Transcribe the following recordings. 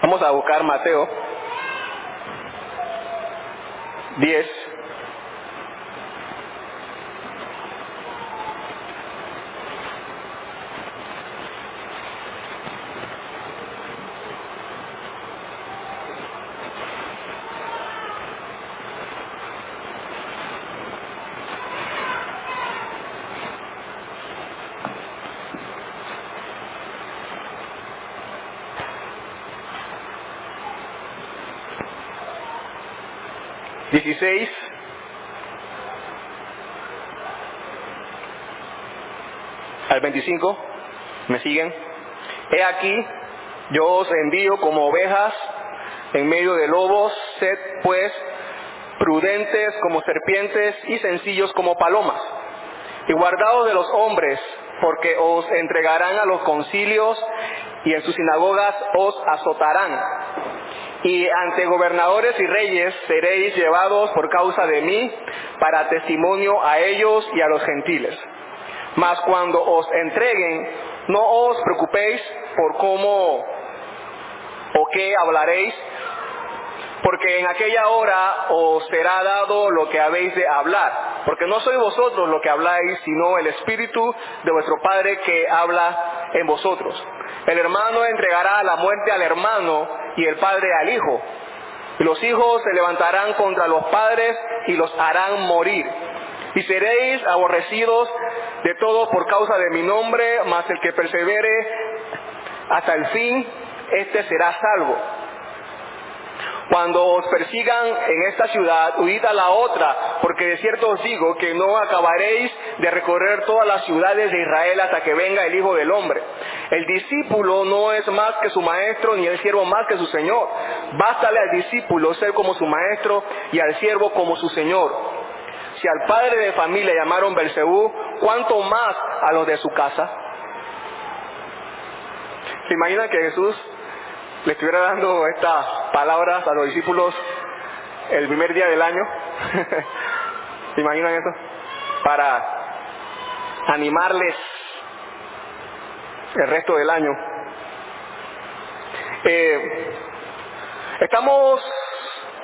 Vamos a buscar Mateo 10. al 25, ¿me siguen? He aquí, yo os envío como ovejas en medio de lobos, sed pues prudentes como serpientes y sencillos como palomas. Y guardaos de los hombres, porque os entregarán a los concilios y en sus sinagogas os azotarán. Y ante gobernadores y reyes seréis llevados por causa de mí para testimonio a ellos y a los gentiles. Mas cuando os entreguen, no os preocupéis por cómo o qué hablaréis, porque en aquella hora os será dado lo que habéis de hablar, porque no sois vosotros lo que habláis, sino el Espíritu de vuestro Padre que habla en vosotros. El hermano entregará a la muerte al hermano y el padre al hijo. Y los hijos se levantarán contra los padres y los harán morir. Y seréis aborrecidos de todos por causa de mi nombre, mas el que persevere hasta el fin, éste será salvo. Cuando os persigan en esta ciudad, huid a la otra, porque de cierto os digo que no acabaréis de recorrer todas las ciudades de Israel hasta que venga el Hijo del Hombre. El discípulo no es más que su maestro, ni el siervo más que su señor. Bástale al discípulo ser como su maestro y al siervo como su señor. Si al padre de familia llamaron Belcebú, ¿cuánto más a los de su casa? ¿Se imaginan que Jesús le estuviera dando estas palabras a los discípulos el primer día del año? ¿Se imaginan eso? Para animarles el resto del año. Estamos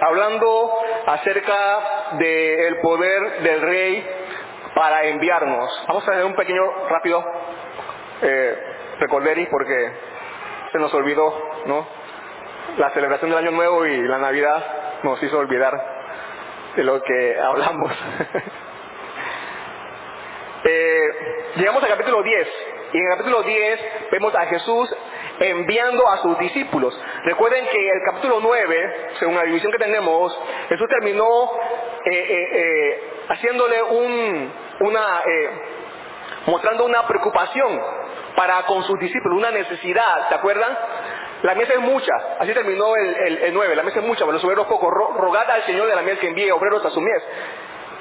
hablando acerca del poder del rey para enviarnos. Vamos a hacer un pequeño rápido recorderis porque se nos olvidó, ¿no? La celebración del Año Nuevo y la Navidad nos hizo olvidar de lo que hablamos. Llegamos al capítulo 10 y en el capítulo 10 vemos a Jesús enviando a sus discípulos. Recuerden que el capítulo 9, según la división que tenemos, Jesús terminó haciéndole mostrando una preocupación para con sus discípulos, una necesidad, ¿se acuerdan? La mies es mucha, así terminó el 9, la mies es mucha, pero los obreros pocos, rogad al Señor de la mies que envíe obreros a su mies.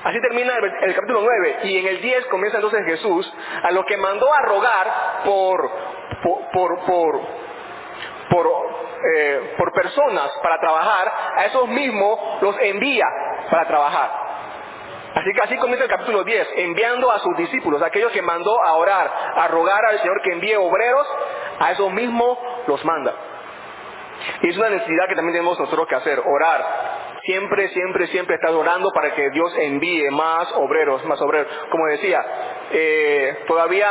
Así termina el capítulo 9, y en el 10 comienza entonces Jesús, a los que mandó a rogar por personas para trabajar, a esos mismos los envía para trabajar. Así que así comienza el capítulo 10, enviando a sus discípulos, aquellos que mandó a orar, a rogar al Señor que envíe obreros, a esos mismos los manda. Y es una necesidad que también tenemos nosotros que hacer, orar. Siempre estar orando para que Dios envíe más obreros. Como decía, todavía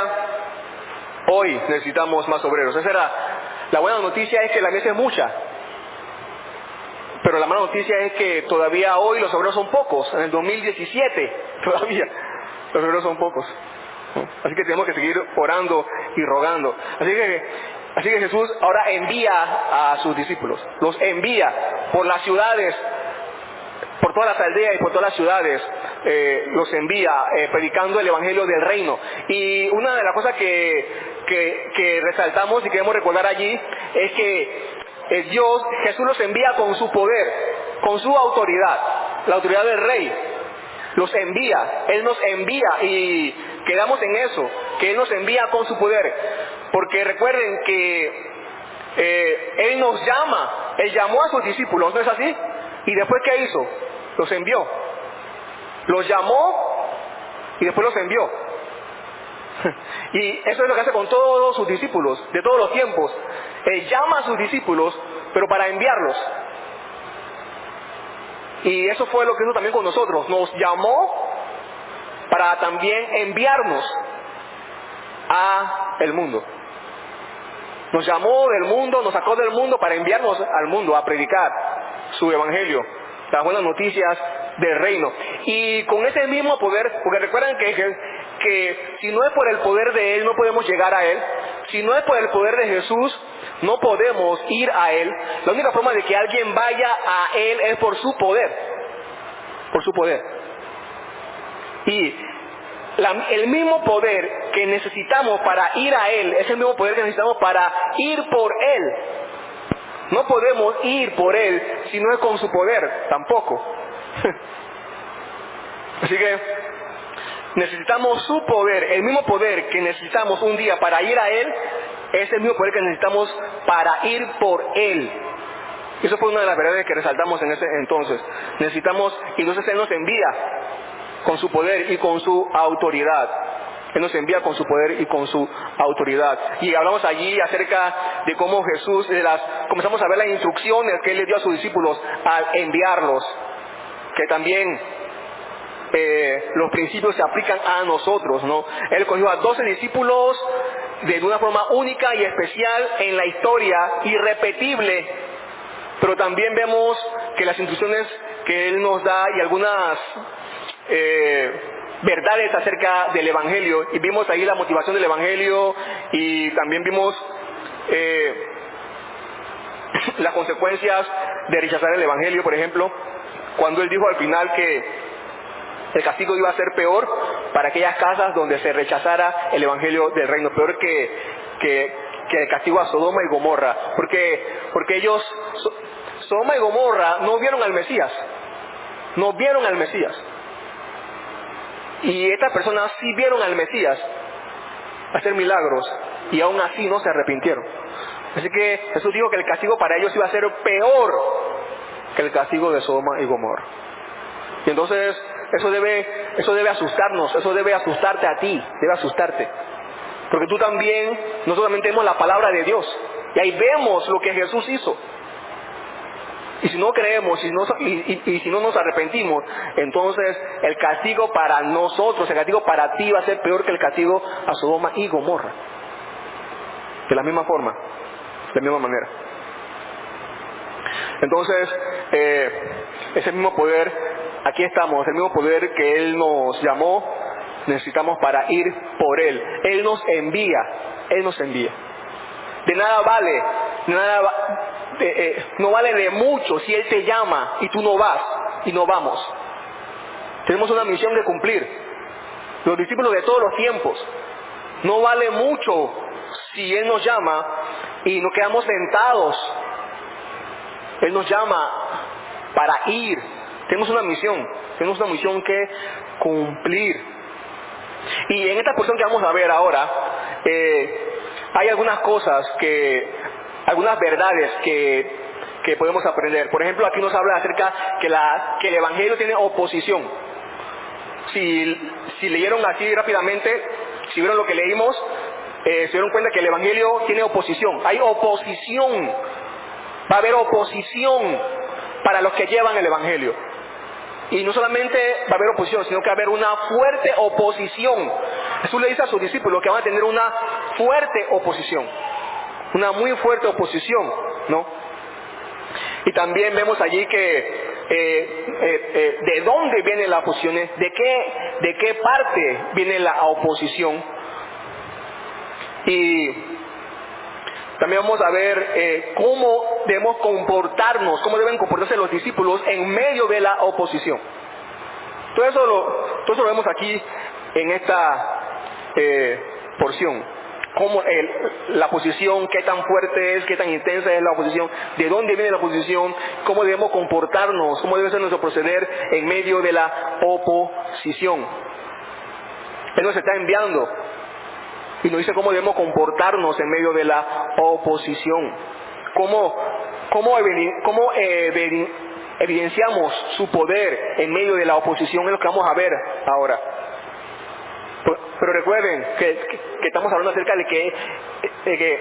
hoy necesitamos más obreros. Esa era la buena noticia, es que la mies es mucha. Pero la mala noticia es que todavía hoy los obreros son pocos. En el 2017 todavía los obreros son pocos. Así que tenemos que seguir orando y rogando. Así que Jesús ahora envía a sus discípulos. Los envía por las ciudades, por todas las aldeas y por todas las ciudades. Los envía predicando el evangelio del reino. Y una de las cosas que resaltamos y queremos recordar allí es que Jesús los envía con su poder, con su autoridad, la autoridad del rey. Los envía, Él nos envía, y quedamos en eso, que Él nos envía con su poder. Porque recuerden que Él nos llama, Él llamó a sus discípulos, ¿no es así? Y después, ¿qué hizo? Los envió. Los llamó y después los envió. Y eso es lo que hace con todos sus discípulos, de todos los tiempos. Él llama a sus discípulos, pero para enviarlos. Y eso fue lo que hizo también con nosotros. Nos llamó para también enviarnos a el mundo. Nos llamó del mundo, nos sacó del mundo para enviarnos al mundo a predicar su evangelio, las buenas noticias del reino. Y con ese mismo poder, porque recuerdan que si no es por el poder de Él no podemos llegar a Él, si no es por el poder de Jesús no podemos ir a Él. La única forma de que alguien vaya a Él es por su poder, por su poder. Y el mismo poder que necesitamos para ir a Él es el mismo poder que necesitamos para ir por Él. No podemos ir por Él si no es con su poder, tampoco. Así que necesitamos su poder, el mismo poder que necesitamos un día para ir a Él, es el mismo poder que necesitamos para ir por Él. Y eso fue una de las verdades que resaltamos en ese entonces. Necesitamos, y entonces Él nos envía con su poder y con su autoridad. Él nos envía con su poder y con su autoridad. Y hablamos allí acerca de cómo Jesús, comenzamos a ver las instrucciones que Él le dio a sus discípulos al enviarlos, que también los principios se aplican a nosotros, ¿no? Él cogió a 12 discípulos de una forma única y especial en la historia, irrepetible, pero también vemos que las instrucciones que Él nos da y algunas verdades acerca del Evangelio, y vimos ahí la motivación del Evangelio, y también vimos las consecuencias de rechazar el Evangelio. Por ejemplo, cuando Él dijo al final que el castigo iba a ser peor para aquellas casas donde se rechazara el Evangelio del reino, peor que el castigo a Sodoma y Gomorra, porque ellos, Sodoma y Gomorra, no vieron al Mesías, no vieron al Mesías, y estas personas sí vieron al Mesías hacer milagros, y aún así no se arrepintieron. Así que Jesús dijo que el castigo para ellos iba a ser peor que el castigo de Sodoma y Gomorra. Y entonces eso debe asustarnos, eso debe asustarte a ti, debe asustarte. Porque tú también, no solamente vemos la palabra de Dios, y ahí vemos lo que Jesús hizo. Y si no creemos, y si no nos arrepentimos, entonces el castigo para nosotros, el castigo para ti va a ser peor que el castigo a Sodoma y Gomorra. De la misma forma, de la misma manera. Entonces, ese mismo poder, aquí estamos, el mismo poder que Él nos llamó, necesitamos para ir por Él. Él nos envía, Él nos envía. De nada vale, no vale de mucho si Él te llama y tú no vas y no vamos. Tenemos una misión que cumplir. Los discípulos de todos los tiempos. No vale mucho si Él nos llama y nos quedamos sentados. Él nos llama para ir. Tenemos una misión que cumplir. Y en esta porción que vamos a ver ahora, hay algunas cosas algunas verdades que podemos aprender. Por ejemplo, aquí nos habla acerca que el Evangelio tiene oposición. Si leyeron así rápidamente, si vieron lo que leímos, se dieron cuenta que el Evangelio tiene oposición. Hay oposición. Va a haber oposición para los que llevan el Evangelio. Y no solamente va a haber oposición, sino que va a haber una fuerte oposición. Jesús le dice a sus discípulos que van a tener una fuerte oposición. Una muy fuerte oposición, ¿no? Y también vemos allí que de dónde viene la oposición, de qué parte viene la oposición. Y también vamos a ver cómo debemos comportarnos, cómo deben comportarse los discípulos en medio de la oposición. Todo eso lo vemos aquí en esta porción. Cómo la oposición, qué tan fuerte es, qué tan intensa es la oposición, de dónde viene la oposición, cómo debemos comportarnos, cómo debe ser nuestro proceder en medio de la oposición. Él nos está enviando y nos dice cómo debemos comportarnos en medio de la oposición. Cómo evidenciamos su poder en medio de la oposición, es lo que vamos a ver ahora. Pero recuerden que estamos hablando acerca de que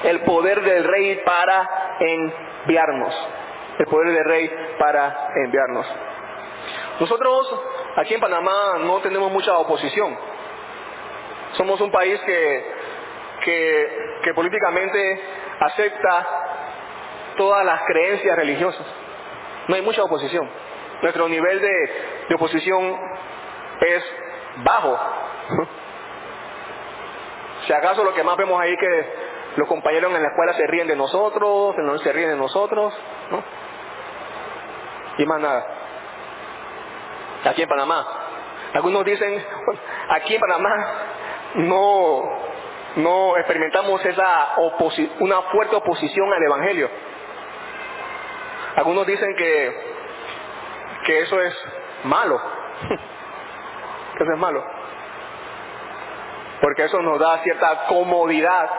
el poder del rey para en enviarnos. El poder del Rey para enviarnos. Nosotros aquí en Panamá no tenemos mucha oposición. Somos un país que políticamente acepta todas las creencias religiosas. No hay mucha oposición. Nuestro nivel de oposición es bajo. Si acaso lo que más vemos ahí es que los compañeros en la escuela se ríen de nosotros, no se ríen de nosotros, ¿no? Y más nada. Aquí en Panamá, algunos dicen, aquí en Panamá no experimentamos una fuerte oposición al Evangelio. Algunos dicen que eso es malo, que eso es malo, porque eso nos da cierta comodidad.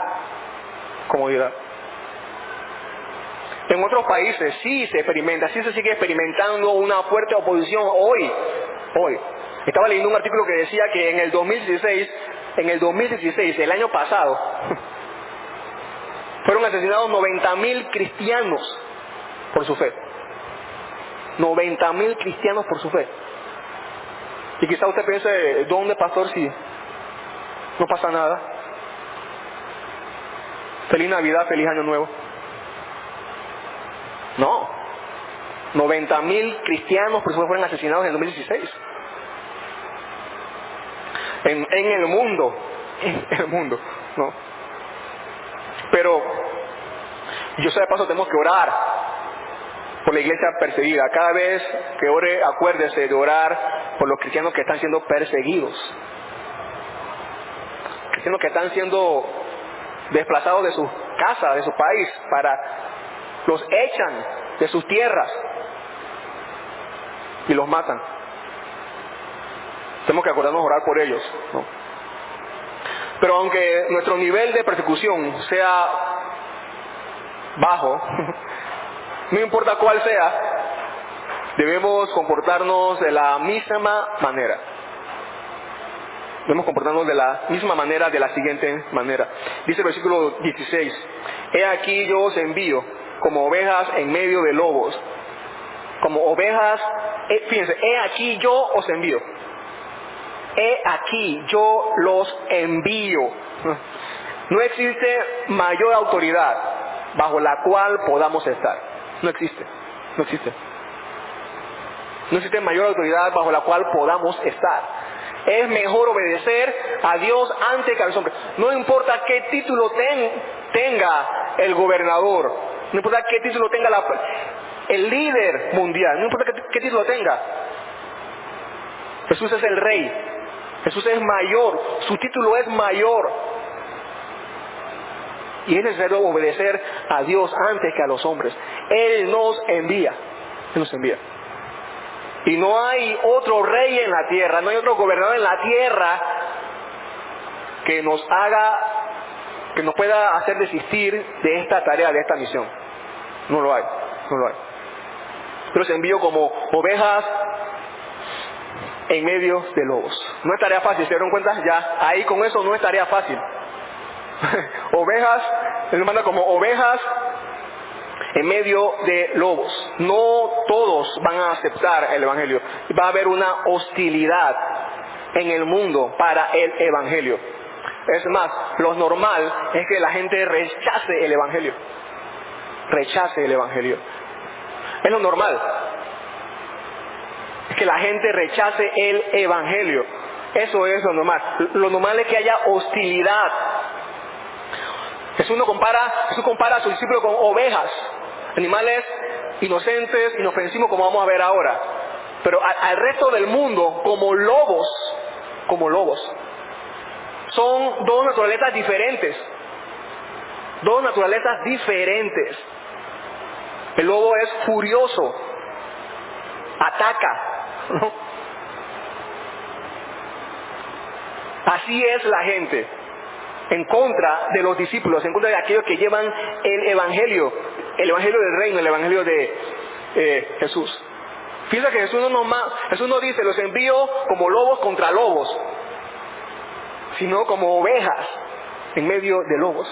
En otros países sí se experimenta, sí se sigue experimentando una fuerte oposición hoy. Estaba leyendo un artículo que decía que en el 2016, el año pasado, fueron asesinados 90,000 cristianos por su fe. 90,000 cristianos por su fe. Y quizá usted piense, ¿dónde, pastor, si no pasa nada? Feliz Navidad, feliz Año Nuevo. No. 90,000 cristianos por su fe fueron asesinados en el 2016. En el mundo, ¿no? Pero, yo sé de paso, tenemos que orar por la iglesia perseguida. Cada vez que ore, acuérdese de orar por los cristianos que están siendo perseguidos. Cristianos que están siendo desplazados de sus casas, de su país, los echan de sus tierras y los matan. Tenemos que acordarnos de orar por ellos, ¿no? Pero aunque nuestro nivel de persecución sea bajo, no importa cuál sea, debemos comportarnos de la misma manera. Debemos comportarnos de la misma manera, de la siguiente manera. Dice el versículo 16: He aquí yo os envío como ovejas en medio de lobos. Como ovejas, fíjense, he aquí yo os envío. He aquí yo los envío. No existe mayor autoridad bajo la cual podamos estar. No existe. No existe mayor autoridad bajo la cual podamos estar. Es mejor obedecer a Dios antes que a los hombres. No importa qué título tenga el gobernador, no importa qué título tenga el líder mundial, no importa qué título tenga. Jesús es el Rey. Jesús es mayor, su título es mayor. Y es necesario obedecer a Dios antes que a los hombres. Él nos envía. Y no hay otro rey en la tierra, no hay otro gobernador en la tierra que nos pueda hacer desistir de esta tarea, de esta misión. No lo hay. Yo los envío como ovejas en medio de lobos. No es tarea fácil, ¿se dieron cuenta? Ya, ahí con eso no es tarea fácil. Ovejas, Él nos manda como ovejas en medio de lobos. No todos van a aceptar el Evangelio. Va a haber una hostilidad en el mundo para el Evangelio. Es más, lo normal es que la gente rechace el Evangelio. Es lo normal. Es que la gente rechace el Evangelio. Eso es lo normal. Lo normal es que haya hostilidad. Jesús compara a sus discípulos con ovejas, animales inocentes, inofensivos, como vamos a ver ahora. Pero al resto del mundo, como lobos. Son dos naturalezas diferentes. El lobo es furioso, ataca, ¿no? Así es la gente, en contra de los discípulos, en contra de aquellos que llevan el Evangelio del reino, el Evangelio de Jesús. Fíjense que Jesús no dice, los envío como lobos contra lobos, sino como ovejas en medio de lobos.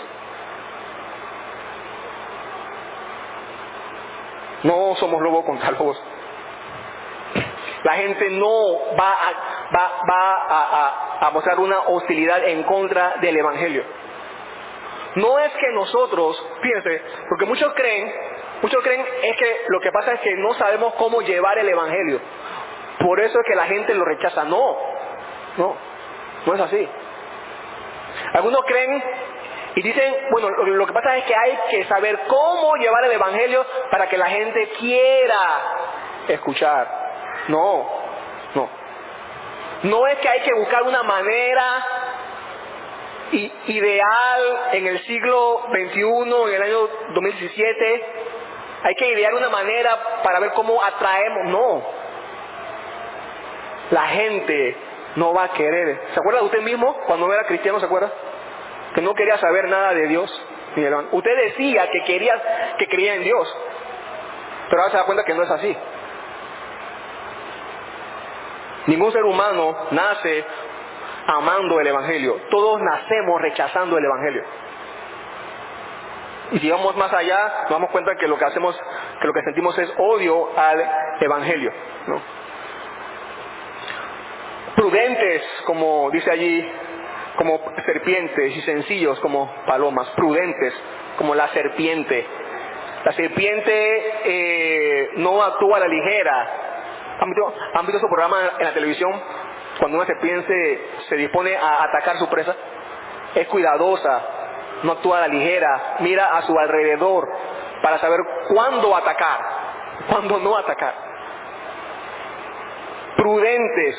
No somos lobos contra lobos. La gente no va a mostrar una hostilidad en contra del Evangelio. No es que nosotros, fíjense, porque muchos creen es que lo que pasa es que no sabemos cómo llevar el Evangelio. Por eso es que la gente lo rechaza. No es así. Algunos creen y dicen, bueno, lo que pasa es que hay que saber cómo llevar el Evangelio para que la gente quiera escuchar. No es que hay que buscar una manera ideal en el siglo XXI, en el año 2017. Hay que idear una manera para ver cómo atraemos. No. La gente no va a querer. ¿Se acuerda de usted mismo cuando era cristiano? ¿Se acuerda? Que no quería saber nada de Dios. Usted decía que creía en Dios, pero ahora se da cuenta que no es así. Ningún ser humano nace amando el Evangelio. Todos nacemos rechazando el Evangelio. Y si vamos más allá, nos damos cuenta que lo que sentimos es odio al Evangelio, ¿no? Prudentes, como dice allí, como serpientes, y sencillos como palomas. Prudentes, como la serpiente. La serpiente no actúa a la ligera. ¿Han visto su programa en la televisión? Cuando una serpiente se dispone a atacar su presa, es cuidadosa, no actúa a la ligera, mira a su alrededor para saber cuándo atacar, cuándo no atacar. Prudentes,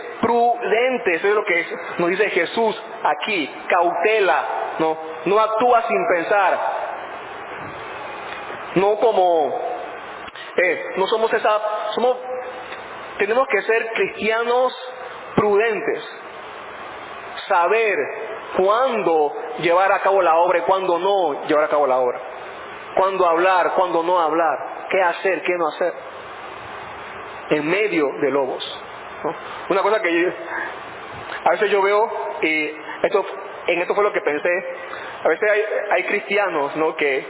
eso es lo que nos dice Jesús aquí. Cautela, no actúa sin pensar. No como, no somos tenemos que ser cristianos prudentes, saber cuándo llevar a cabo la obra y cuándo no llevar a cabo la obra, cuándo hablar, cuándo no hablar, qué hacer, qué no hacer, en medio de lobos, ¿no? Una cosa que a veces yo veo, y esto fue lo que pensé, a veces hay cristianos, ¿no? que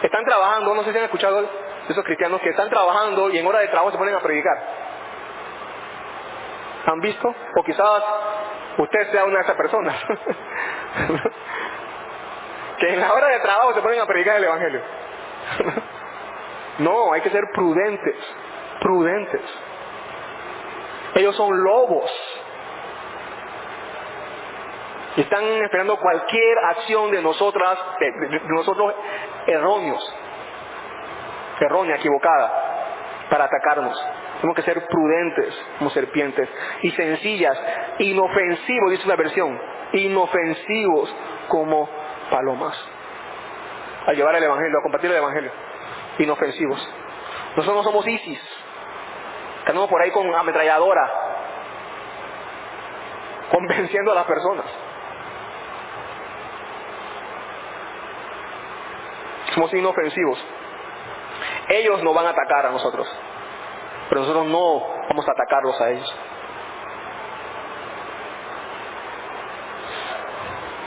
están trabajando, no sé si han escuchado de esos cristianos que están trabajando y en hora de trabajo se ponen a predicar. ¿Han visto? O quizás usted sea una de esas personas que en la hora de trabajo se ponen a predicar el Evangelio. No, hay que ser prudentes. Ellos son lobos y están esperando cualquier acción de nosotros errónea, equivocada, para atacarnos. Tenemos que ser prudentes como serpientes y sencillas, inofensivos, dice una versión, inofensivos como palomas. Al llevar el Evangelio, a compartir el Evangelio, inofensivos. Nosotros no somos ISIS, que andamos por ahí con ametralladora, convenciendo a las personas. Somos inofensivos. Ellos nos van a atacar a nosotros, pero nosotros no vamos a atacarlos a ellos.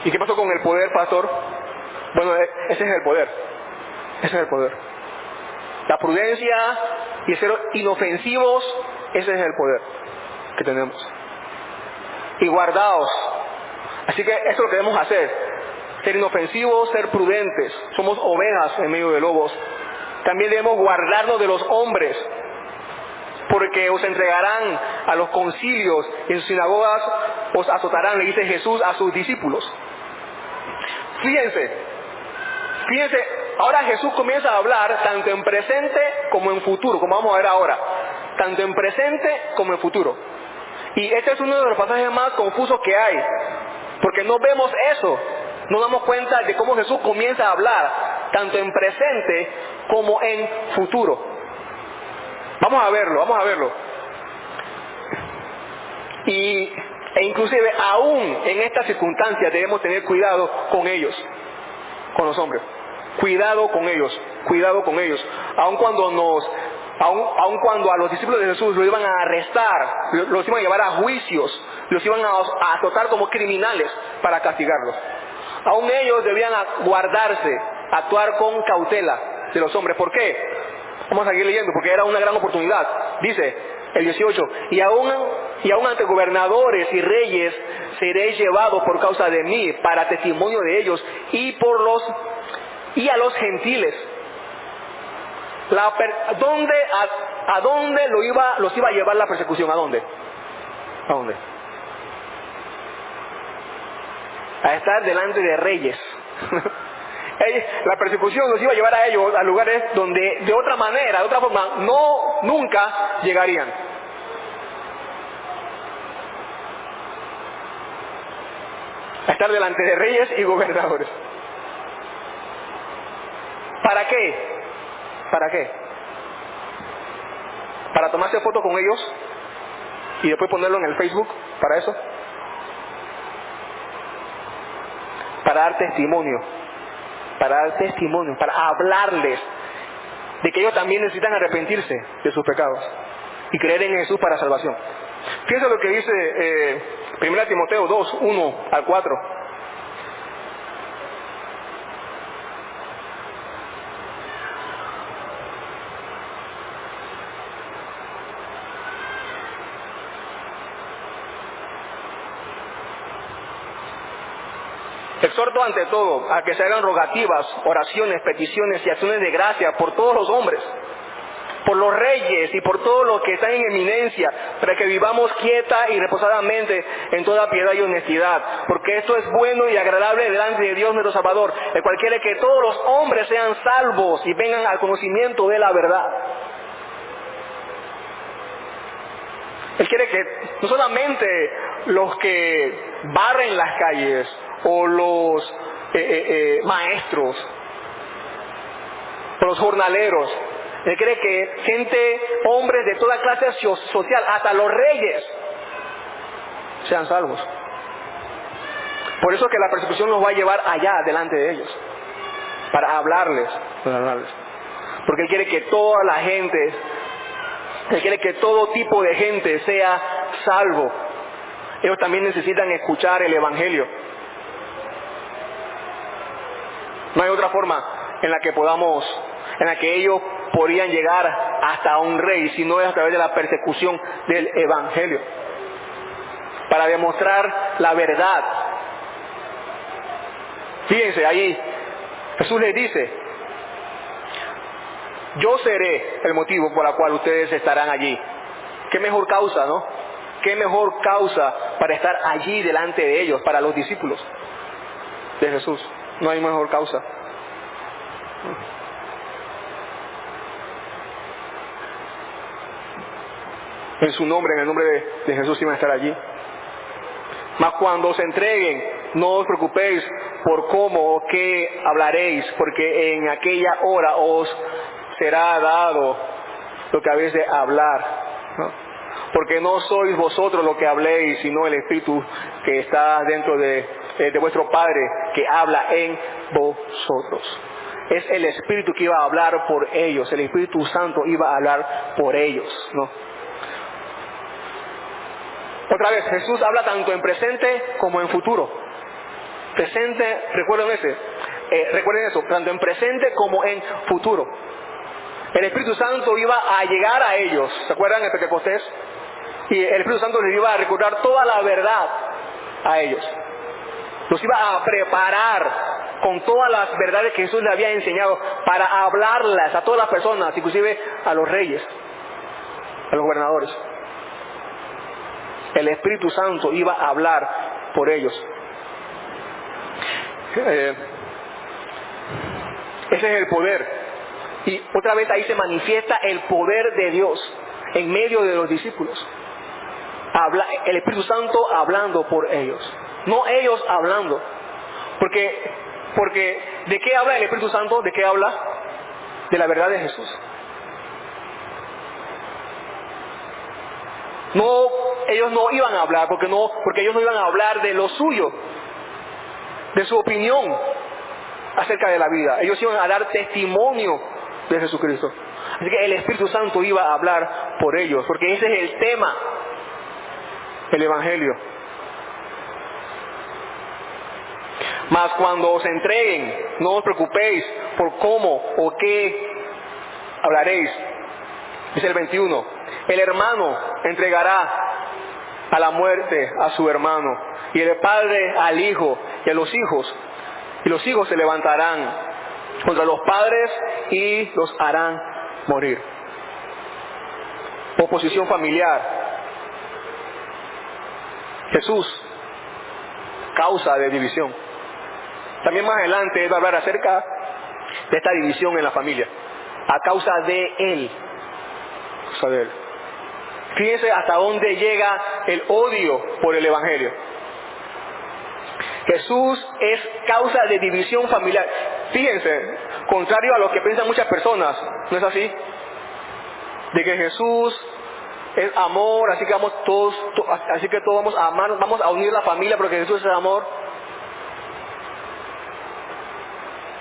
¿Y qué pasó con el poder, pastor? Bueno, ese es el poder. La prudencia y ser inofensivos, ese es el poder que tenemos. Y guardaos. Así que eso es lo que debemos hacer. Ser inofensivos, ser prudentes. Somos ovejas en medio de lobos. También debemos guardarnos de los hombres, porque os entregarán a los concilios y en sus sinagogas os azotarán, le dice Jesús a sus discípulos. Fíjense, ahora Jesús comienza a hablar tanto en presente como en futuro, como vamos a ver ahora, tanto en presente como en futuro. Y este es uno de los pasajes más confusos que hay, porque no vemos eso, no damos cuenta de cómo Jesús comienza a hablar tanto en presente como en futuro. Vamos a verlo. E inclusive aún en estas circunstancias debemos tener cuidado con ellos, con los hombres. Cuidado con ellos. Aun cuando a los discípulos de Jesús los iban a arrestar, los iban a llevar a juicios, los iban a azotar como criminales para castigarlos. Aún ellos debían guardarse, actuar con cautela, de los hombres. ¿Por qué? Vamos a seguir leyendo, porque era una gran oportunidad. Dice el 18, y aún ante gobernadores y reyes seré llevado por causa de mí, para testimonio de ellos y a los gentiles. ¿A dónde los iba a llevar la persecución? ¿A dónde? ¿A dónde? A estar delante de reyes. La persecución los iba a llevar a ellos a lugares donde de otra manera, de otra forma, nunca llegarían. A estar delante de reyes y gobernadores. ¿Para qué? ¿Para qué? ¿Para tomarse foto con ellos y después ponerlo en el Facebook? ¿Para eso? Para dar testimonio, para hablarles de que ellos también necesitan arrepentirse de sus pecados y creer en Jesús para salvación. Fíjense lo que dice 1 Timoteo 2, 1 al 4. Exhorto ante todo a que se hagan rogativas, oraciones, peticiones y acciones de gracia por todos los hombres, por los reyes y por todos los que están en eminencia, para que vivamos quieta y reposadamente en toda piedad y honestidad, porque esto es bueno y agradable delante de Dios nuestro Salvador, el cual quiere que todos los hombres sean salvos y vengan al conocimiento de la verdad. Él quiere que no solamente los que barren las calles o los maestros o los jornaleros, él quiere que gente, hombres de toda clase social, hasta los reyes, sean salvos. Por eso que la persecución los va a llevar allá delante de ellos, para hablarles. Porque él quiere que toda la gente, él quiere que todo tipo de gente sea salvo. Ellos también necesitan escuchar el evangelio. No hay otra forma en la que ellos podrían llegar hasta un rey, si no es a través de la persecución del evangelio, para demostrar la verdad. Fíjense ahí, Jesús les dice: yo seré el motivo por el cual ustedes estarán allí. Qué mejor causa, ¿no? Qué mejor causa para estar allí delante de ellos, para los discípulos de Jesús. No hay mejor causa. En su nombre, en el nombre de Jesús, iban a estar allí. Mas cuando os entreguen, no os preocupéis por cómo o qué hablaréis, porque en aquella hora os será dado lo que habéis de hablar, ¿no? Porque no sois vosotros lo que habléis, sino el Espíritu que está dentro de vuestro Padre, que habla en vosotros. Es el Espíritu que iba a hablar por ellos, el Espíritu Santo iba a hablar por ellos, ¿no? Otra vez, Jesús habla tanto en presente como en futuro. Presente, recuerden eso, tanto en presente como en futuro. El Espíritu Santo iba a llegar a ellos, ¿se acuerdan en Pentecostés? Y el Espíritu Santo les iba a recordar toda la verdad a ellos. Los iba a preparar con todas las verdades que Jesús les había enseñado para hablarlas a todas las personas, inclusive a los reyes, a los gobernadores. El Espíritu Santo iba a hablar por ellos. Ese es el poder. Y otra vez ahí se manifiesta el poder de Dios en medio de los discípulos. El Espíritu Santo hablando por ellos, no ellos hablando. Porque ¿de qué habla el Espíritu Santo? ¿De qué habla? De la verdad de Jesús. No, ellos no iban a hablar porque ellos no iban a hablar de lo suyo, de su opinión acerca de la vida. Ellos iban a dar testimonio de Jesucristo. Así que el Espíritu Santo iba a hablar por ellos, porque ese es el tema, el evangelio. Mas cuando os entreguen, no os preocupéis por cómo o qué hablaréis. Dice el 21, el hermano entregará a la muerte a su hermano, y el padre al hijo, y a los hijos, y los hijos se levantarán contra los padres y los harán morir. Oposición familiar. Jesús, causa de división. También más adelante él va a hablar acerca de esta división en la familia, a causa de él. Fíjense hasta dónde llega el odio por el evangelio. Jesús es causa de división familiar. Fíjense, contrario a lo que piensan muchas personas, ¿no es así? De que Jesús es amor, así que todos vamos a amar, vamos a unir la familia porque Jesús es amor.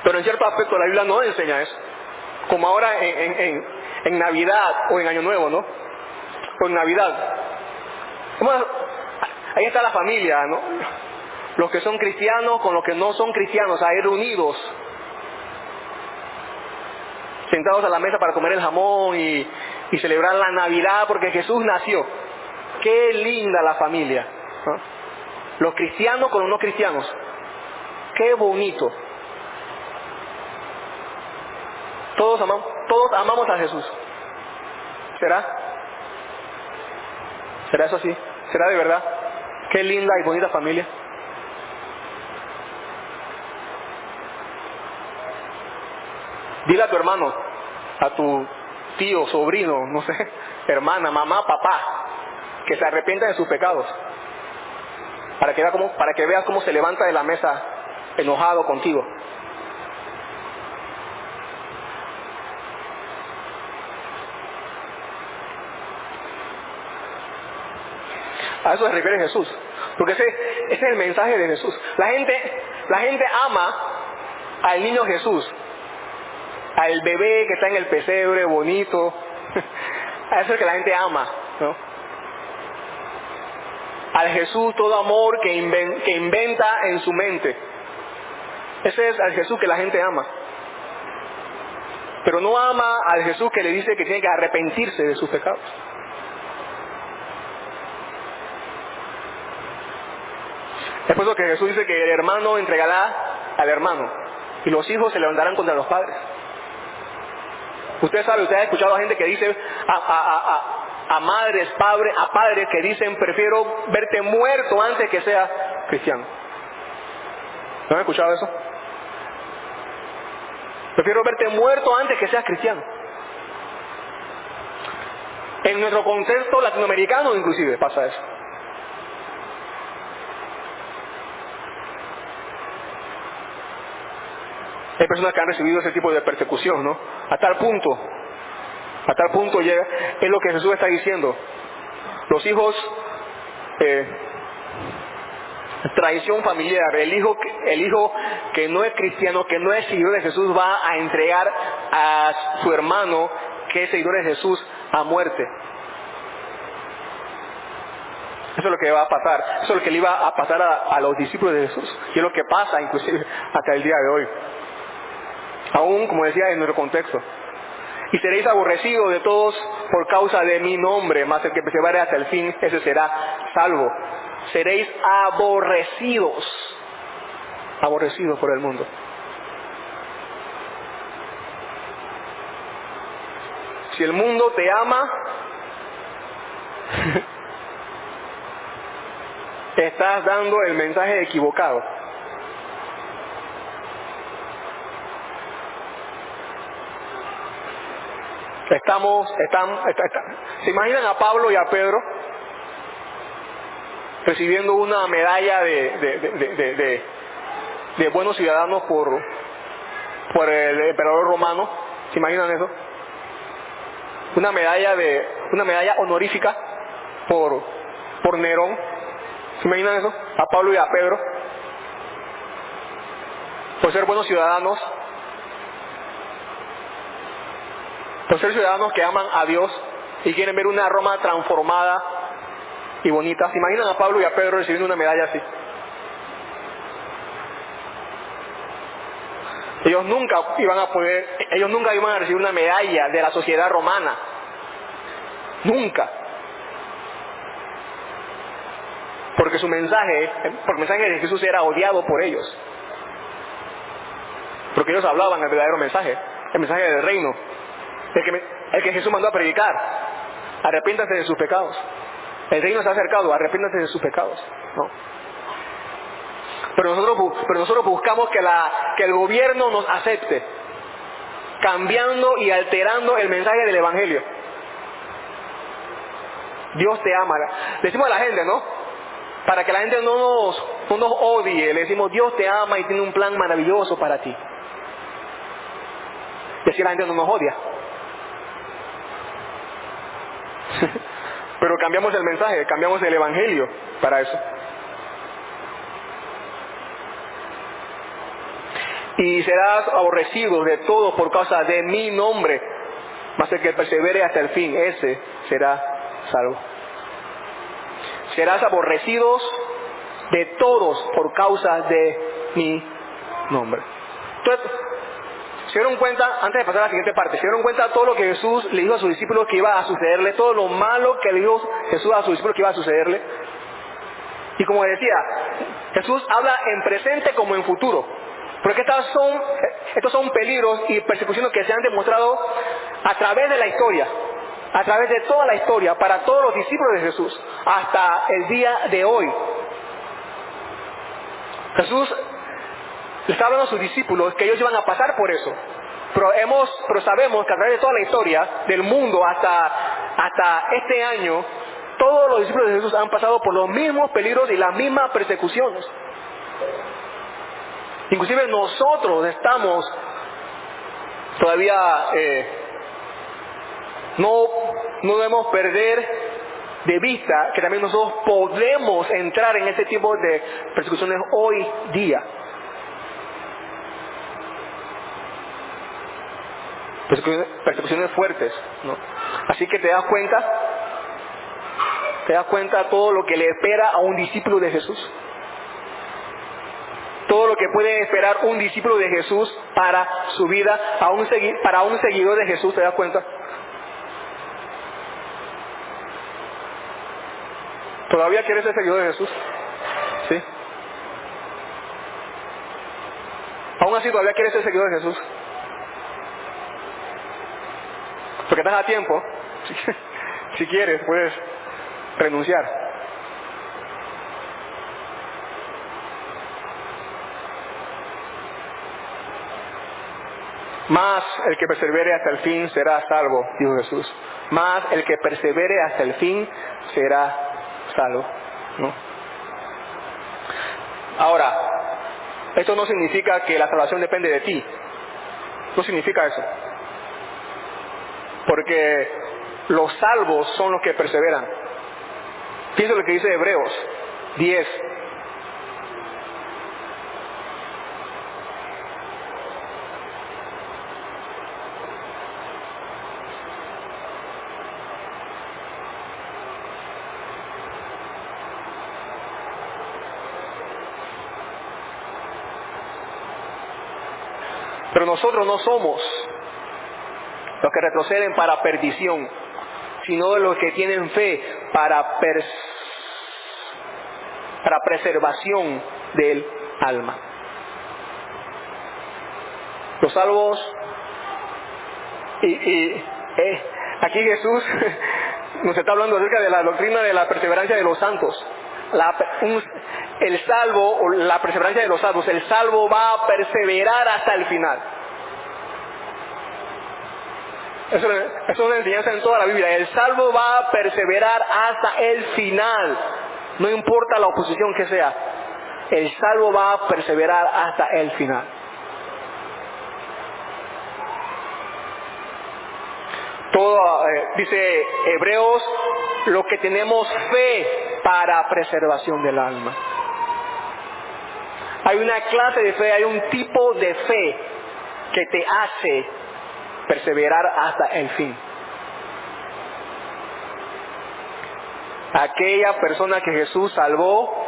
Pero en cierto aspecto la Biblia no enseña eso. Como ahora en Navidad o en Año Nuevo, ¿no? O en Navidad. Ahí está la familia, ¿no? Los que son cristianos con los que no son cristianos, ahí reunidos, sentados a la mesa para comer el jamón y celebrar la Navidad porque Jesús nació. Qué linda la familia, ¿no? Los cristianos con los no cristianos. Qué bonito. Todos amamos a Jesús. ¿Será? ¿Será eso así? ¿Será de verdad? Qué linda y bonita familia. Dile a tu hermano, a tu tío, sobrino, no sé, hermana, mamá, papá, que se arrepienta de sus pecados, para que veas cómo se levanta de la mesa enojado contigo. A eso se refiere Jesús, porque ese es el mensaje de Jesús. La gente ama al niño Jesús, al bebé que está en el pesebre bonito. A eso es que la gente ama, ¿no? Al Jesús todo amor que inventa en su mente. Ese es al Jesús que la gente ama. Pero no ama al Jesús que le dice que tiene que arrepentirse de sus pecados. Es por eso que Jesús dice que el hermano entregará al hermano y los hijos se levantarán contra los padres. Usted sabe, usted ha escuchado a gente que dice a madres, padres que dicen prefiero verte muerto antes que seas cristiano. ¿No han escuchado eso? Prefiero verte muerto antes que seas cristiano. En nuestro contexto latinoamericano inclusive pasa eso. Hay personas que han recibido ese tipo de persecución, ¿no? A tal punto llega, es lo que Jesús está diciendo. Los hijos, traición familiar, el hijo que no es cristiano, que no es seguidor de Jesús, va a entregar a su hermano que es seguidor de Jesús a muerte. Eso es lo que va a pasar, eso es lo que le iba a pasar a los discípulos de Jesús, y es lo que pasa inclusive hasta el día de hoy. Aún, como decía, en nuestro contexto. Y seréis aborrecidos de todos por causa de mi nombre, mas el que persevere hasta el fin, ese será salvo. Seréis aborrecidos por el mundo. Si el mundo te ama, estás dando el mensaje equivocado. ¿Se imaginan a Pablo y a Pedro recibiendo una medalla de buenos ciudadanos por el emperador romano? ¿Se imaginan eso? Una medalla honorífica por Nerón. ¿Se imaginan eso? A Pablo y a Pedro por ser buenos ciudadanos, por ser ciudadanos que aman a Dios y quieren ver una Roma transformada y bonita. ¿Se imaginan a Pablo y a Pedro recibiendo una medalla así? Ellos nunca iban a recibir una medalla de la sociedad romana. Nunca. Porque el mensaje de Jesús era odiado por ellos. Porque ellos hablaban el verdadero mensaje, el mensaje del reino, el que Jesús mandó a predicar. Arrepiéntanse de sus pecados. El reino se ha acercado, arrepiéntanse de sus pecados. ¿No? Pero nosotros buscamos que el gobierno nos acepte, cambiando y alterando el mensaje del evangelio. Dios te ama. Le decimos a la gente, ¿no? Para que la gente no nos odie, le decimos: Dios te ama y tiene un plan maravilloso para ti. Y así la gente no nos odia. Pero cambiamos el mensaje, cambiamos el evangelio para eso. Y serás aborrecido de todos por causa de mi nombre, mas el que persevere hasta el fin, ese será salvo. Serás aborrecidos de todos por causa de mi nombre. Entonces, ¿se dieron cuenta, antes de pasar a la siguiente parte, se dieron cuenta todo lo que Jesús le dijo a sus discípulos que iba a sucederle, todo lo malo que le dijo Jesús a sus discípulos que iba a sucederle? Y como decía, Jesús habla en presente como en futuro, porque estos son peligros y persecuciones que se han demostrado a través de la historia, a través de toda la historia, para todos los discípulos de Jesús, hasta el día de hoy. Jesús le está hablando a sus discípulos que ellos iban a pasar por eso. Pero sabemos que a través de toda la historia del mundo hasta este año, todos los discípulos de Jesús han pasado por los mismos peligros y las mismas persecuciones. Inclusive nosotros estamos todavía, no debemos perder de vista que también nosotros podemos entrar en este tipo de persecuciones hoy día. Persecuciones fuertes, ¿no? Así que te das cuenta todo lo que le espera a un discípulo de Jesús, todo lo que puede esperar un discípulo de Jesús para su vida, para un seguidor de Jesús. ¿Te das cuenta? ¿Todavía quieres ser seguidor de Jesús? ¿Sí? Aún así, ¿todavía quieres ser seguidor de Jesús? Porque estás a tiempo. Si quieres, puedes renunciar. Mas el que persevere hasta el fin será salvo, dijo Jesús. Mas el que persevere hasta el fin será salvo, ¿no? Ahora, esto no significa que la salvación depende de ti. No significa eso. Porque los salvos son los que perseveran. Piensa lo que dice Hebreos 10. Pero nosotros no somos los que retroceden para perdición, sino los que tienen fe para preservación del alma. Los salvos, aquí Jesús nos está hablando acerca de la doctrina de la perseverancia de los santos. El salvo, o la perseverancia de los salvos, el salvo va a perseverar hasta el final. Eso es una enseñanza en toda la Biblia. El salvo va a perseverar hasta el final, no importa la oposición que sea. El salvo va a perseverar hasta el final. Dice Hebreos, lo que tenemos fe para preservación del alma. Hay una clase de fe, hay un tipo de fe que te hace perseverar hasta el fin. Aquella persona que Jesús salvó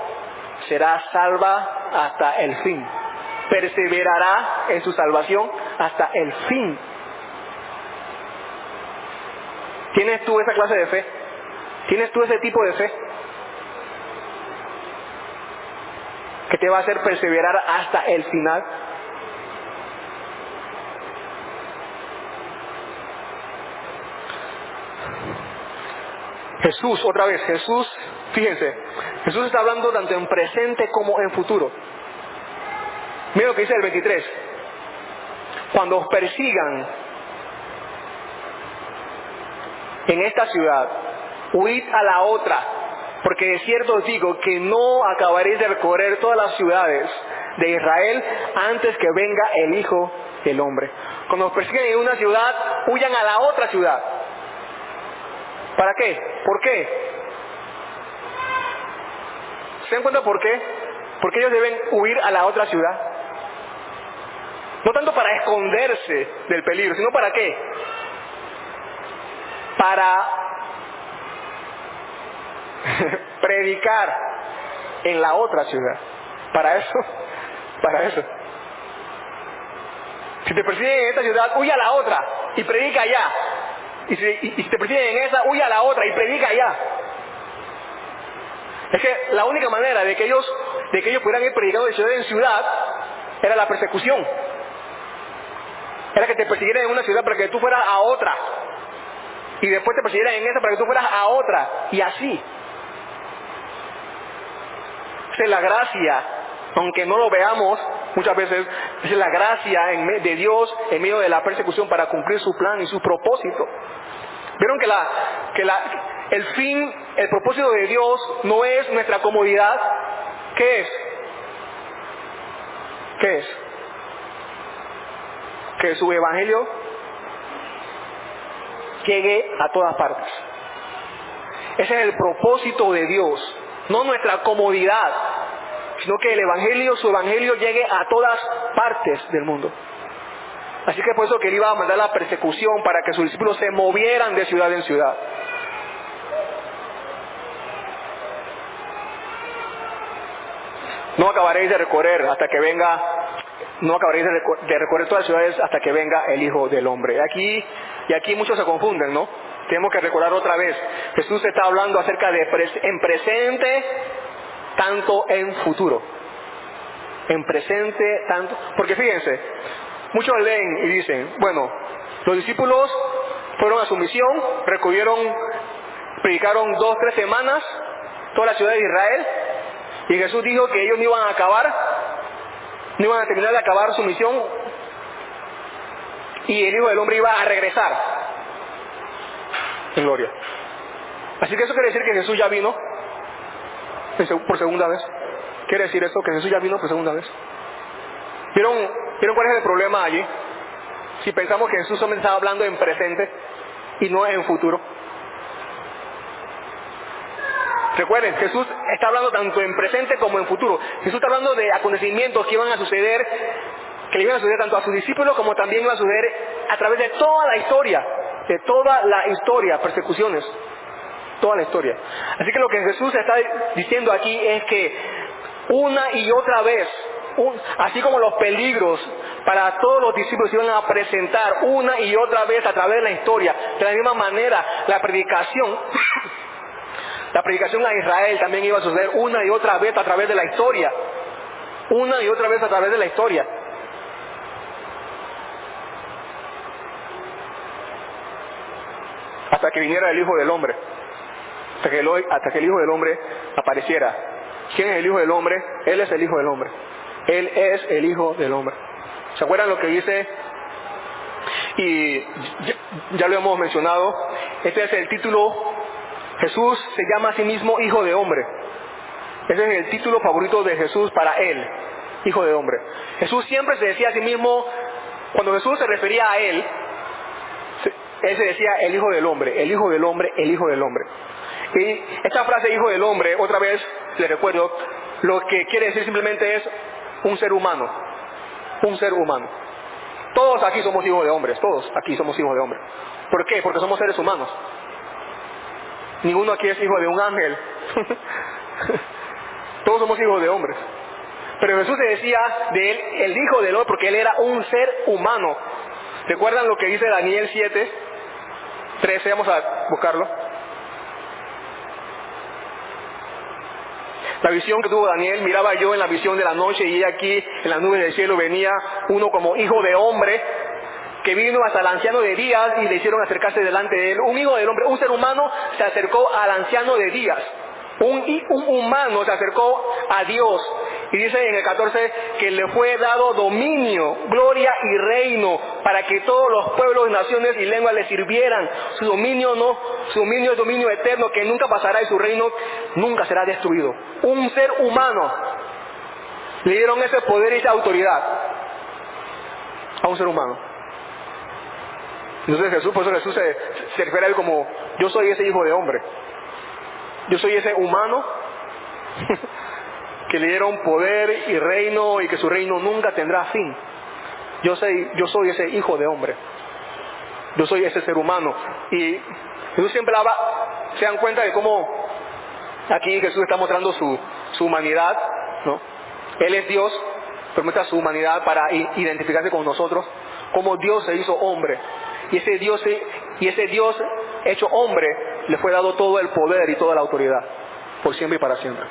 será salva hasta el fin. perseverará en su salvación hasta el fin. ¿Tienes tú esa clase de fe? ¿Tienes tú ese tipo de fe? Que te va a hacer perseverar hasta el final. Jesús, otra vez, Jesús, fíjense, Jesús está hablando tanto en presente como en futuro. Mira lo que dice el 23. Cuando os persigan en esta ciudad, huid a la otra, porque de cierto os digo que no acabaréis de recorrer todas las ciudades de Israel antes que venga el Hijo del Hombre. Cuando os persiguen en una ciudad, huyan a la otra ciudad. ¿Para qué? ¿Por qué? ¿Se dan cuenta por qué? Porque ellos deben huir a la otra ciudad. No tanto para esconderse del peligro, sino ¿para qué? Para predicar en la otra ciudad. Para eso. Si te persiguen en esta ciudad, huye a la otra y predica allá. Y si te persiguen en esa, huye a la otra y predica allá. Es que la única manera de que ellos pudieran ir predicando de ciudad en ciudad era la persecución. Era que te persiguieran en una ciudad para que tú fueras a otra. Y después te persiguieran en esa para que tú fueras a otra. Y así. Esa es la gracia, aunque no lo veamos muchas veces, es la gracia de Dios en medio de la persecución para cumplir su plan y su propósito. Vieron que el propósito de Dios no es nuestra comodidad. ¿Qué es? ¿Qué es? Que su evangelio llegue a todas partes. Ese es el propósito de Dios, no nuestra comodidad, sino que su evangelio llegue a todas partes del mundo. Así que por eso que él iba a mandar la persecución para que sus discípulos se movieran de ciudad en ciudad. No acabaréis de recorrer hasta que venga, no acabaréis de recorrer todas las ciudades hasta que venga el Hijo del Hombre. Y aquí muchos se confunden, ¿no? Tenemos que recordar otra vez. Jesús está hablando acerca de en presente, tanto en futuro. En presente, tanto. Porque fíjense, muchos leen y dicen, bueno, los discípulos fueron a su misión, predicaron 2-3 semanas, toda la ciudad de Israel, y Jesús dijo que ellos no iban a terminar de acabar su misión, y el Hijo del Hombre iba a regresar en gloria. Así que eso quiere decir que Jesús ya vino por segunda vez. ¿Quiere decir eso? Que Jesús ya vino por segunda vez. ¿Vieron cuál es el problema allí? Si pensamos que Jesús solamente estaba hablando en presente y no en futuro. Recuerden, Jesús está hablando tanto en presente como en futuro. Jesús está hablando de acontecimientos que iban a suceder, que le iban a suceder tanto a sus discípulos como también iban a suceder a través de toda la historia, persecuciones, toda la historia. Así que lo que Jesús está diciendo aquí es que una y otra vez, así como los peligros para todos los discípulos se iban a presentar una y otra vez a través de la historia, de la misma manera la predicación a Israel también iba a suceder una y otra vez a través de la historia. Una y otra vez a través de la historia. Hasta que viniera el Hijo del Hombre. Hasta que el Hijo del Hombre apareciera. ¿Quién es el Hijo del Hombre? Él es el Hijo del Hombre. Él es el Hijo del Hombre. ¿Se acuerdan lo que dice? Y ya lo hemos mencionado. Este es el título. Jesús se llama a sí mismo Hijo de Hombre. Ese es el título favorito de Jesús para él, Hijo de Hombre. Jesús siempre se decía a sí mismo, cuando Jesús se refería a él se decía el Hijo del Hombre, el Hijo del Hombre, el Hijo del Hombre. Y esta frase Hijo del Hombre, otra vez les recuerdo, lo que quiere decir simplemente es un ser humano. Un ser humano. Todos aquí somos hijos de hombres, todos aquí somos hijos de hombres. ¿Por qué? Porque somos seres humanos. Ninguno aquí es hijo de un ángel. Todos somos hijos de hombres. Pero Jesús se decía de él el Hijo del Hombre porque él era un ser humano. ¿Recuerdan lo que dice Daniel 7:13? Vamos a buscarlo. La visión que tuvo Daniel: miraba yo en la visión de la noche, y aquí en las nubes del cielo venía uno como hijo de hombre, que vino hasta el anciano de días y le hicieron acercarse delante de él. Un hijo del hombre, un ser humano, se acercó al anciano de días. Un humano se acercó a Dios. Y dice en el 14 que le fue dado dominio, gloria y reino, para que todos los pueblos, naciones y lenguas le sirvieran. Su dominio es dominio eterno, que nunca pasará, y su reino nunca será destruido. Un ser humano le dieron ese poder y esa autoridad a un ser humano. Entonces Jesús, por eso Jesús se refiere a él como: yo soy ese hijo de hombre, yo soy ese humano que le dieron poder y reino, y que su reino nunca tendrá fin. Yo soy ese hijo de hombre, yo soy ese ser humano. Y Jesús siempre habla. Se dan cuenta de cómo aquí Jesús está mostrando su humanidad, ¿no? Él es Dios, pero muestra su humanidad para identificarse con nosotros, como Dios se hizo hombre. Y ese Dios hecho hombre le fue dado todo el poder y toda la autoridad, por siempre y para siempre.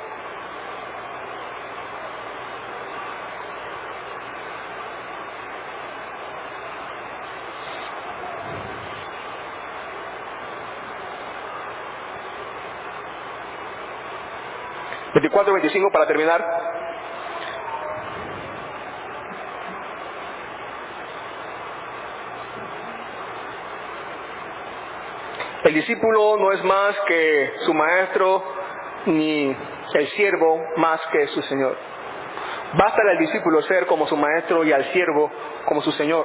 ...24 y 25 para terminar. El discípulo no es más que su maestro, ni el siervo más que su señor. Basta al discípulo ser como su maestro y al siervo como su señor.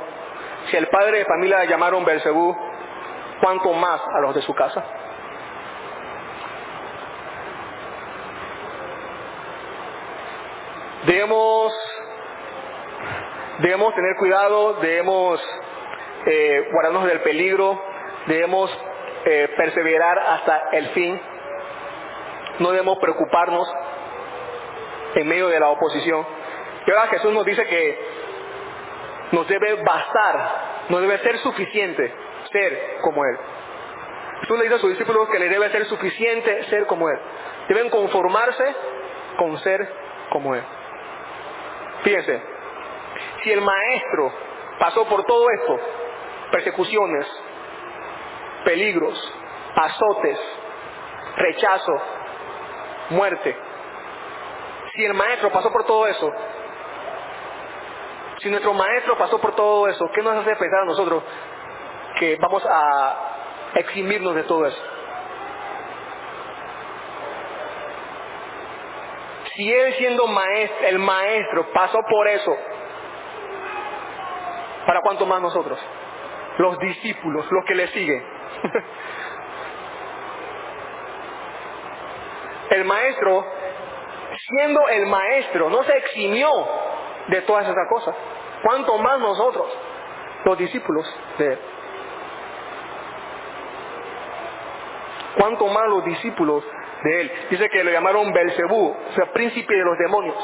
Si el padre de familia le llamaron Beelzebú, ¿cuánto más a los de su casa? Debemos tener cuidado, debemos guardarnos del peligro, debemos perseverar hasta el fin. No debemos preocuparnos en medio de la oposición. Y ahora Jesús nos dice que nos debe bastar, nos debe ser suficiente ser como Él. Jesús le dice a sus discípulos que le debe ser suficiente ser como Él. Deben conformarse con ser como Él. Fíjense, si el maestro pasó por todo esto, persecuciones, peligros, azotes, rechazo, muerte, si el maestro pasó por todo eso, si nuestro maestro pasó por todo eso, ¿qué nos hace pensar a nosotros que vamos a eximirnos de todo eso? Si él, siendo el maestro, pasó por eso, ¿para cuánto más nosotros? Los discípulos, los que le siguen. El maestro, siendo el maestro, no se eximió de todas esas cosas. ¿Cuánto más nosotros, los discípulos de él? ¿Cuánto más los discípulos de él? Dice que lo llamaron Beelzebú, o sea, príncipe de los demonios.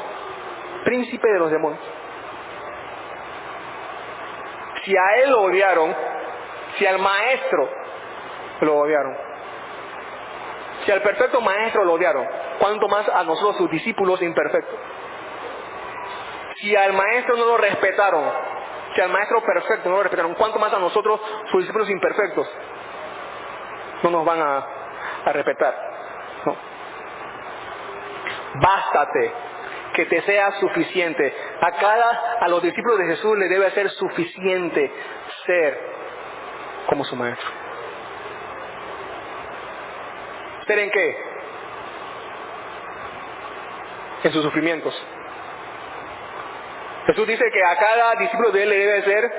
Príncipe de los demonios. Si a él lo odiaron, si al maestro lo odiaron, si al perfecto maestro lo odiaron, ¿cuánto más a nosotros, sus discípulos imperfectos? Si al maestro no lo respetaron, si al maestro perfecto no lo respetaron, ¿cuánto más a nosotros, sus discípulos imperfectos, no nos van a respetar? No. Bástate, que te sea suficiente. A los discípulos de Jesús le debe ser suficiente ser como su maestro. ¿Ser en qué? En sus sufrimientos. Jesús dice que a cada discípulo de él le debe ser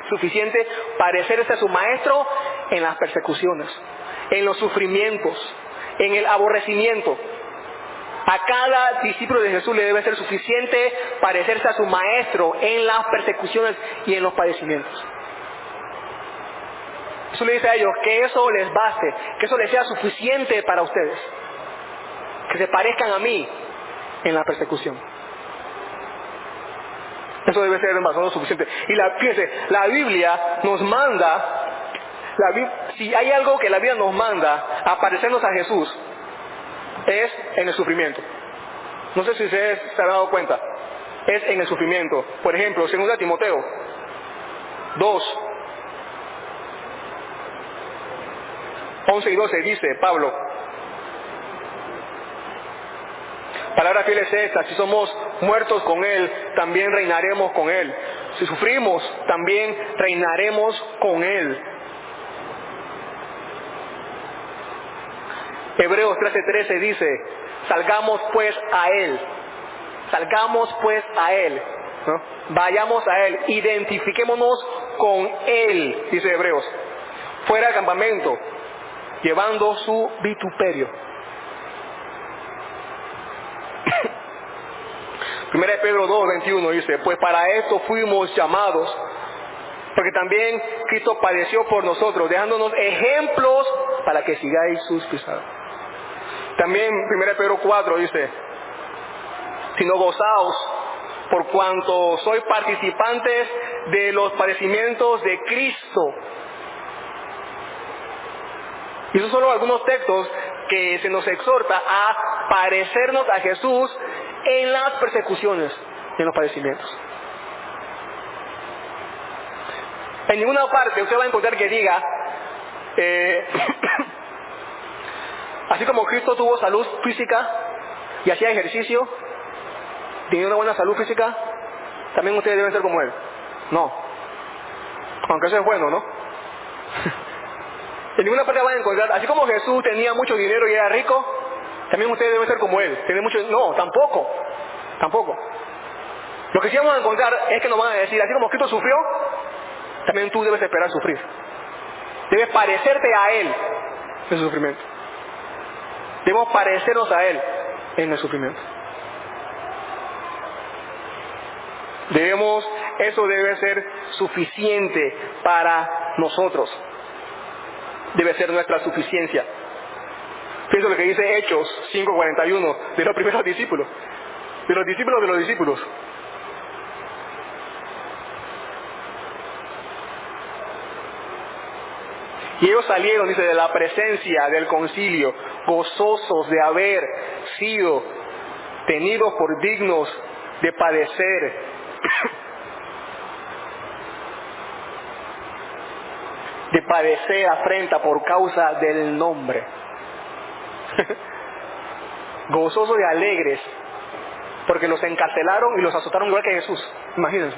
suficiente parecerse a su maestro en las persecuciones, en los sufrimientos, en el aborrecimiento. A cada discípulo de Jesús le debe ser suficiente parecerse a su maestro en las persecuciones y en los padecimientos. Jesús le dice a ellos que eso les baste, que eso les sea suficiente para ustedes, que se parezcan a mí en la persecución. Eso debe ser más o menos suficiente. Y fíjense, la Biblia nos manda, si hay algo que la Biblia nos manda a parecernos a Jesús, es en el sufrimiento. No sé si ustedes se han dado cuenta. Es en el sufrimiento. Por ejemplo, 2 Timoteo 2, 11 y 12 dice Pablo: palabra fiel es esta, si somos muertos con Él, también reinaremos con Él. Si sufrimos, también reinaremos con Él. Hebreos 13:13 dice: salgamos pues a Él. Salgamos pues a Él, ¿no? Vayamos a Él, identifiquémonos con Él, dice Hebreos, fuera del campamento, llevando su vituperio. Primera de Pedro 2:21 dice: pues para esto fuimos llamados, porque también Cristo padeció por nosotros, dejándonos ejemplos para que sigáis sus pisadas. También Primera de Pedro 4 dice: sino gozaos por cuanto sois participantes de los padecimientos de Cristo. Y esos son solo algunos textos que se nos exhorta a parecernos a Jesús en las persecuciones y en los padecimientos. En ninguna parte usted va a encontrar que diga así como Cristo tuvo salud física y hacía ejercicio, tenía una buena salud física, también ustedes deben ser como Él. No. Aunque eso es bueno, ¿no? En ninguna parte van a encontrar, así como Jesús tenía mucho dinero y era rico, también ustedes deben ser como Él. Tener mucho... No, tampoco. Tampoco. Lo que sí vamos a encontrar es que nos van a decir, así como Cristo sufrió, también tú debes esperar sufrir. Debes parecerte a Él en su sufrimiento. Debemos parecernos a Él en el sufrimiento. Eso debe ser suficiente para nosotros. Debe ser nuestra suficiencia. Pienso lo que dice Hechos 5:41 de los primeros discípulos. De los discípulos de los discípulos. Y ellos salieron, dice, de la presencia del concilio, gozosos de haber sido tenidos por dignos de padecer afrenta por causa del nombre. Gozosos y alegres, porque los encarcelaron y los azotaron igual que Jesús. Imagínense.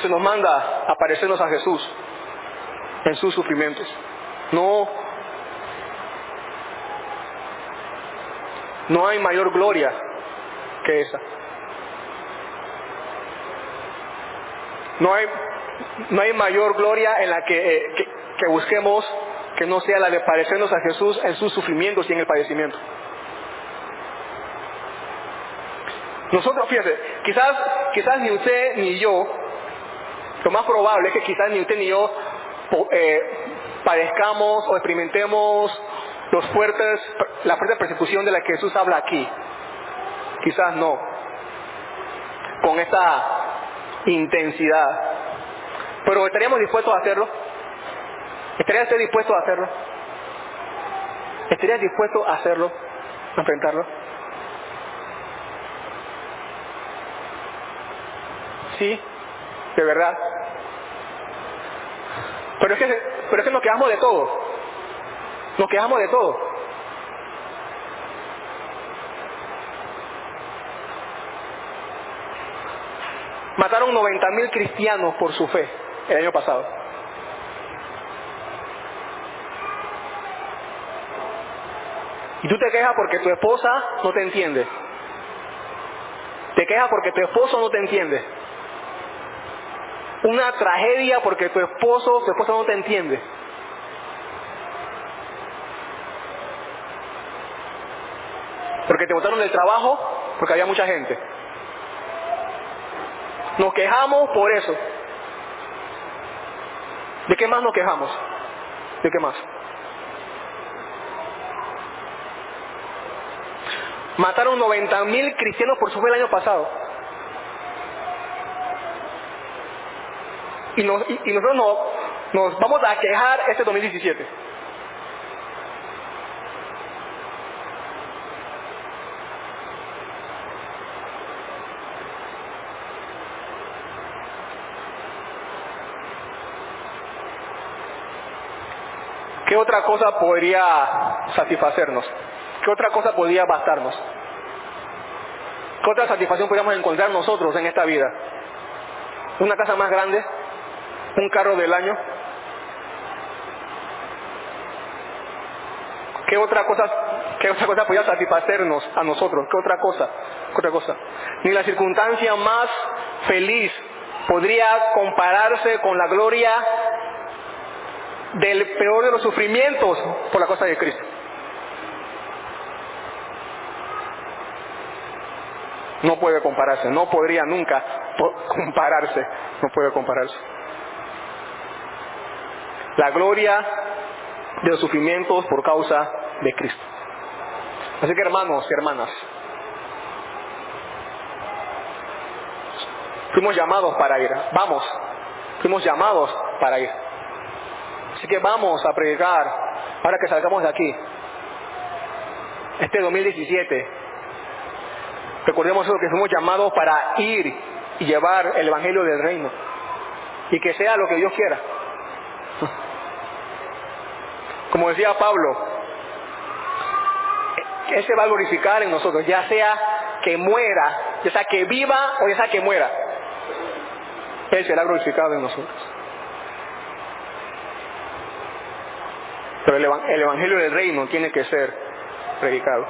Se nos manda a parecernos a Jesús en sus sufrimientos. No hay mayor gloria que esa. No hay mayor gloria en la que busquemos que no sea la de parecernos a Jesús en sus sufrimientos y en el padecimiento. Nosotros, fíjense, quizás ni usted ni yo, lo más probable es que quizás ni usted ni yo padezcamos o experimentemos la fuerte persecución de la que Jesús habla aquí. Quizás no, con esta intensidad. Pero ¿estaríamos dispuestos a hacerlo? ¿Estaría usted dispuesto a hacerlo? ¿Estarías dispuesto a hacerlo? ¿A enfrentarlo? Sí, de verdad. Pero es que nos quejamos de todo. Nos quejamos de todo. Mataron 90,000 cristianos por su fe el año pasado. Y tú te quejas porque tu esposa no te entiende. Te quejas porque tu esposo no te entiende. Una tragedia porque tu esposa no te entiende. Porque te botaron del trabajo porque había mucha gente. Nos quejamos por eso. ¿De qué más nos quejamos? ¿De qué más? Mataron 90,000 cristianos por su fe el año pasado. Y nosotros nos vamos a quejar este 2017. ¿Qué otra cosa podría satisfacernos? ¿Qué otra cosa podría bastarnos? ¿Qué otra satisfacción podríamos encontrar nosotros en esta vida? ¿Una casa más grande? ¿Un carro del año? ¿Qué otra cosa podría satisfacernos a nosotros? ¿Qué otra cosa? Ni la circunstancia más feliz podría compararse con la gloria del peor de los sufrimientos por la causa de Cristo. No puede compararse, no podría nunca compararse, no puede compararse. La gloria de los sufrimientos por causa de Cristo. Así que hermanos y hermanas, fuimos llamados para ir, fuimos llamados para ir. Así que vamos a predicar, ahora que salgamos de aquí, este 2017, recordemos eso, que fuimos llamados para ir y llevar el Evangelio del Reino, y que sea lo que Dios quiera. Como decía Pablo, Él se va a glorificar en nosotros, ya sea que muera, ya sea que viva o ya sea que muera, Él será glorificado en nosotros. Pero el Evangelio del Reino tiene que ser predicado.